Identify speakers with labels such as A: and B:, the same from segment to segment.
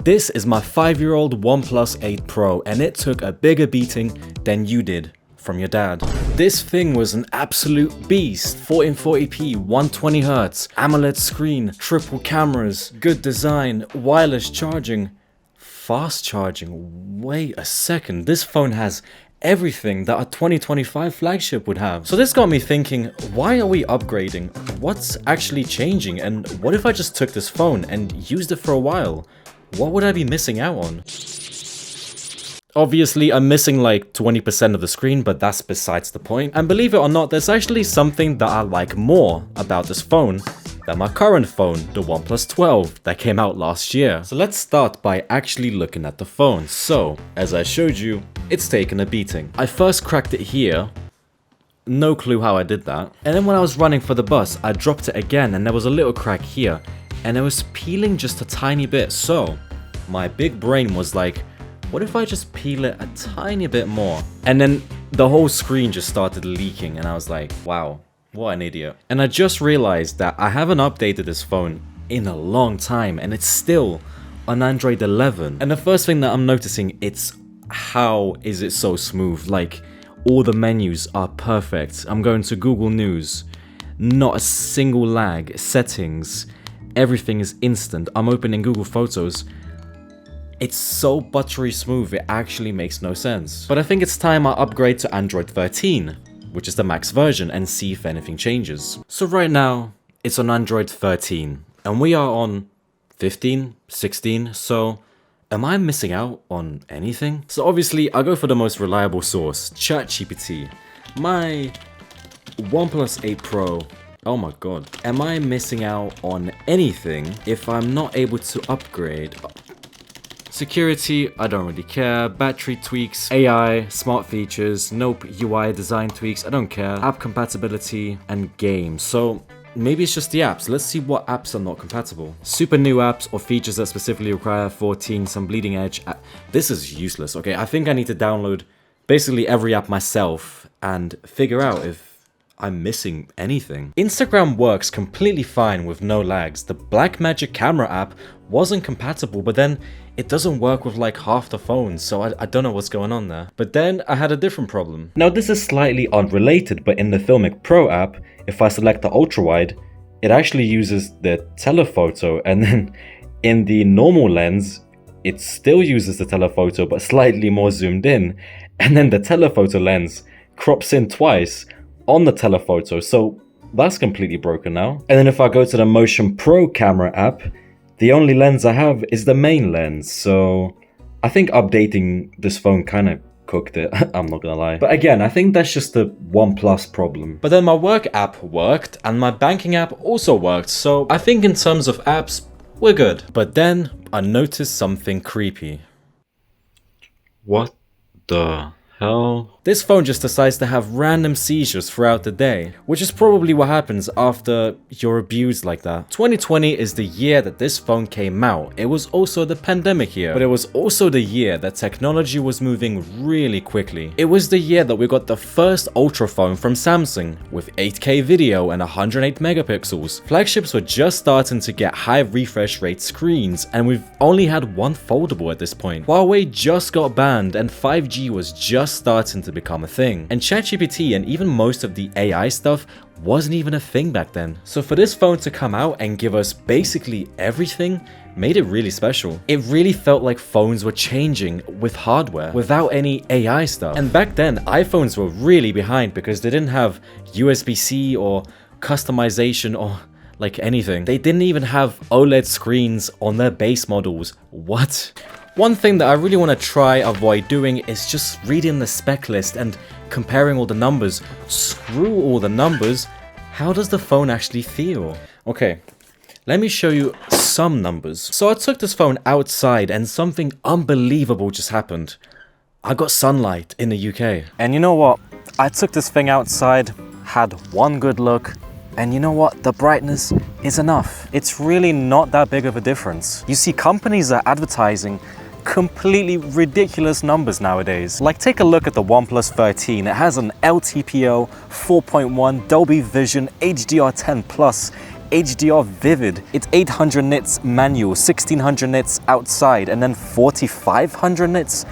A: This is my 5-year-old OnePlus 8 Pro, and it took a bigger beating than you did from your dad. This thing was an absolute beast. 1440p, 120Hz, AMOLED screen, triple cameras, good design, wireless charging, fast charging. Wait a second, this phone has everything that a 2025 flagship would have. So this got me thinking, why are we upgrading? What's actually changing? And what if I just took this phone and used it for a while? What would I be missing out on? Obviously, I'm missing like 20% of the screen, but that's besides the point. And believe it or not, there's actually something that I like more about this phone than my current phone, the OnePlus 12 that came out last year. So let's start by actually looking at the phone. So, as I showed you, it's taken a beating. I first cracked it here. No clue how I did that. And then when I was running for the bus, I dropped it again and there was a little crack here. And it was peeling just a tiny bit. So, my big brain was like, what if I just peel it a tiny bit more? And then the whole screen just started leaking and I was like, wow, what an idiot. And I just realized that I haven't updated this phone in a long time and it's still on Android 11. And the first thing that I'm noticing, it's how is it so smooth? Like, all the menus are perfect. I'm going to Google News, not a single lag, settings, everything is instant. I'm opening Google Photos. It's so buttery smooth, it actually makes no sense. But I think it's time I upgrade to Android 13, which is the max version, and see if anything changes. So right now, it's on Android 13, and we are on 15, 16, so am I missing out on anything? So obviously, I go for the most reliable source, ChatGPT. My OnePlus 8 Pro, oh my god. Am I missing out on anything if I'm not able to upgrade? Security, I don't really care. Battery tweaks, AI, smart features, nope, UI design tweaks, I don't care. App compatibility, and games. So maybe it's just the apps. Let's see what apps are not compatible. Super new apps or features that specifically require 14, some bleeding edge. This is useless, okay? I think I need to download basically every app myself and figure out if I'm missing anything. Instagram works completely fine with no lags. The Blackmagic camera app wasn't compatible, but then it doesn't work with like half the phones, so I don't know what's going on there. But then I had a different problem. Now this is slightly unrelated, but in the Filmic Pro app, if I select the ultra wide, it actually uses the telephoto, and then in the normal lens, it still uses the telephoto but slightly more zoomed in, and then the telephoto lens crops in twice on the telephoto, so that's completely broken now. And then if I go to the Motion Pro camera app, the only lens I have is the main lens, so I think updating this phone kind of cooked it, I'm not gonna lie. But again, I think that's just the OnePlus problem. But then my work app worked, and my banking app also worked, so I think in terms of apps, we're good. But then I noticed something creepy. What the hell? This phone just decides to have random seizures throughout the day, which is probably what happens after you're abused like that. 2020 is the year that this phone came out. It was also the pandemic year, but it was also the year that technology was moving really quickly. It was the year that we got the first Ultra phone from Samsung with 8K video and 108 megapixels. Flagships were just starting to get high refresh rate screens, and we've only had one foldable at this point. Huawei just got banned and 5G was just starting to become a thing. And ChatGPT and even most of the AI stuff wasn't even a thing back then. So for this phone to come out and give us basically everything made it really special. It really felt like phones were changing with hardware without any AI stuff. And back then, iPhones were really behind because they didn't have USB-C or customization or like anything. They didn't even have OLED screens on their base models. What? One thing that I really want to try avoid doing is just reading the spec list and comparing all the numbers. Screw all the numbers. How does the phone actually feel? Okay, let me show you some numbers. So I took this phone outside and something unbelievable just happened. I got sunlight in the UK. And you know what? I took this thing outside, had one good look, and you know what? The brightness is enough. It's really not that big of a difference. You see, companies are advertising completely ridiculous numbers nowadays. Like, take a look at the OnePlus 13. It has an LTPO 4.1 Dolby Vision HDR10 Plus HDR vivid. It's 800 nits manual, 1600 nits outside, and then 4500 nits.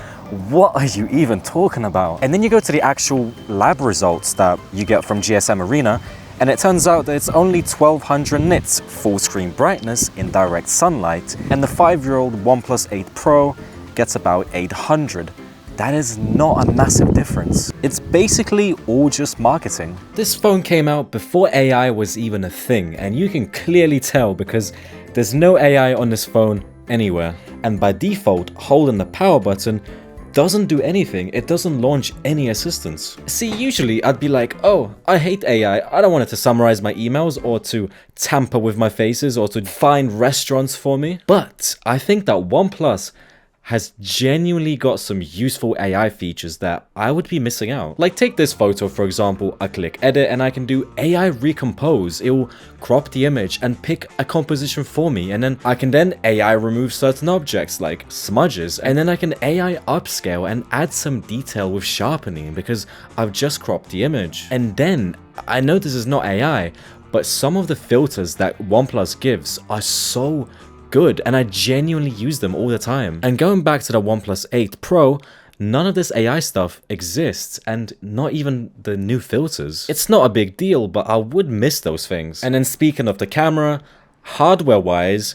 A: What are you even talking about? And then you go to the actual lab results that you get from GSM Arena, and it turns out that it's only 1200 nits full screen brightness in direct sunlight, and the 5-year-old OnePlus 8 Pro gets about 800. That is not a massive difference. It's basically all just marketing. This phone came out before AI was even a thing, and you can clearly tell because there's no AI on this phone anywhere. And by default, holding the power button doesn't do anything. It doesn't launch any assistance. See, usually I'd be like, oh, I hate AI. I don't want it to summarize my emails or to tamper with my faces or to find restaurants for me. But I think that OnePlus has genuinely got some useful AI features that I would be missing out. Like take this photo for example, I click edit and I can do AI recompose. It will crop the image and pick a composition for me, and then I can AI remove certain objects like smudges, and then I can AI upscale and add some detail with sharpening because I've just cropped the image. And then, I know this is not AI, but some of the filters that OnePlus gives are so good, and I genuinely use them all the time. And going back to the OnePlus 8 Pro, none of this AI stuff exists, and not even the new filters. It's not a big deal, but I would miss those things. And then speaking of the camera, hardware-wise,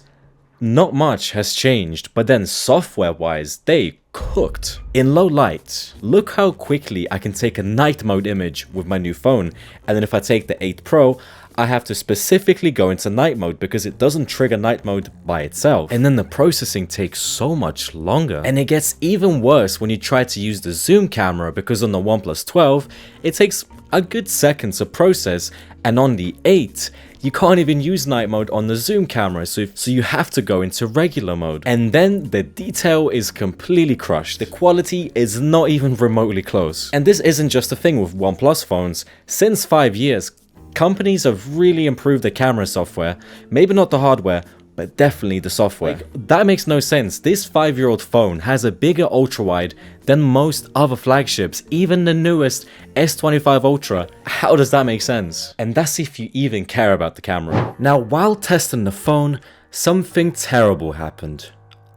A: not much has changed, but then software-wise, they cooked. In low light, look how quickly I can take a night mode image with my new phone, and then if I take the 8 Pro, I have to specifically go into night mode because it doesn't trigger night mode by itself. And then the processing takes so much longer. And it gets even worse when you try to use the zoom camera because on the OnePlus 12, it takes a good second to process, and on the 8, you can't even use night mode on the zoom camera, so you have to go into regular mode. And then the detail is completely crushed. The quality is not even remotely close. And this isn't just a thing with OnePlus phones. Since 5 years, companies have really improved the camera software. Maybe not the hardware, but definitely the software. Like, that makes no sense. This 5-year-old phone has a bigger ultra-wide than most other flagships, even the newest S25 Ultra. How does that make sense? And that's if you even care about the camera. Now, while testing the phone, something terrible happened.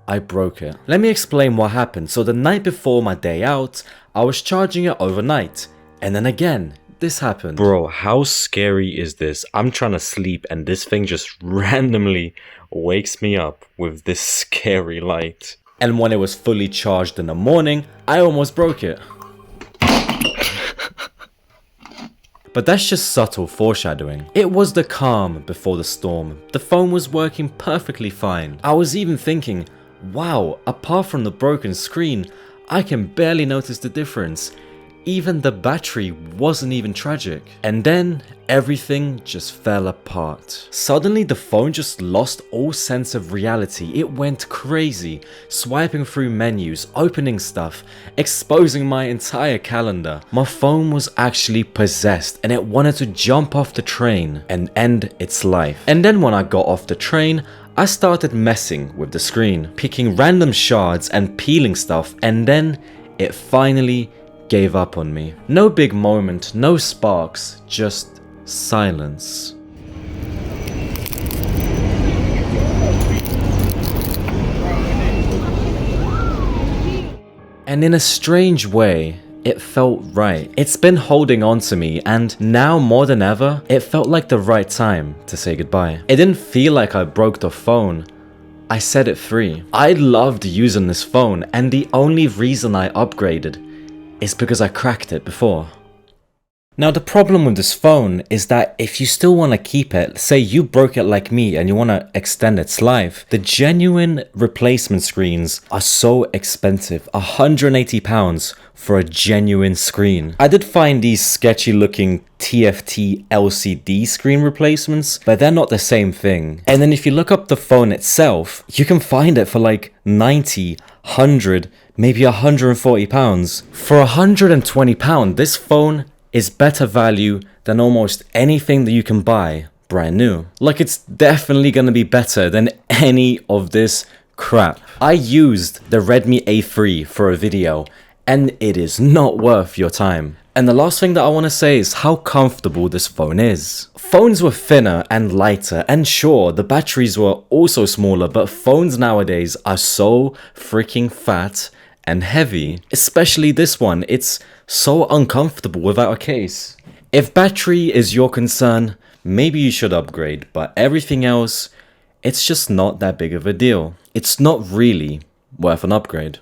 A: I broke it. Let me explain what happened. So the night before my day out, I was charging it overnight, and then again, this happened. Bro, how scary is this? I'm trying to sleep and this thing just randomly wakes me up with this scary light. And when it was fully charged in the morning, I almost broke it. But that's just subtle foreshadowing. It was the calm before the storm. The phone was working perfectly fine. I was even thinking, wow, apart from the broken screen, I can barely notice the difference. Even the battery wasn't even tragic. And then everything just fell apart. Suddenly the phone just lost all sense of reality. It went crazy, swiping through menus, opening stuff, exposing my entire calendar. My phone was actually possessed and it wanted to jump off the train and end its life. And then when I got off the train, I started messing with the screen, picking random shards and peeling stuff, and then it finally gave up on me. No big moment, no sparks, just silence. And in a strange way, it felt right. It's been holding on to me, and now more than ever, it felt like the right time to say goodbye. It didn't feel like I broke the phone. I set it free. I loved using this phone, and the only reason I upgraded is because I cracked it before. Now the problem with this phone is that if you still want to keep it, say you broke it like me and you want to extend its life, the genuine replacement screens are so expensive. £180 for a genuine screen. I did find these sketchy looking TFT LCD screen replacements, but they're not the same thing. And then if you look up the phone itself, you can find it for like 90, 100, maybe £140. For £120, this phone is better value than almost anything that you can buy brand new. Like, it's definitely gonna be better than any of this crap. I used the Redmi A3 for a video, and it is not worth your time. And the last thing that I want to say is how comfortable this phone is. Phones were thinner and lighter, and sure, the batteries were also smaller, but phones nowadays are so freaking fat and heavy. Especially this one, it's so uncomfortable without a case. If battery is your concern, maybe you should upgrade, but everything else, it's just not that big of a deal. It's not really worth an upgrade.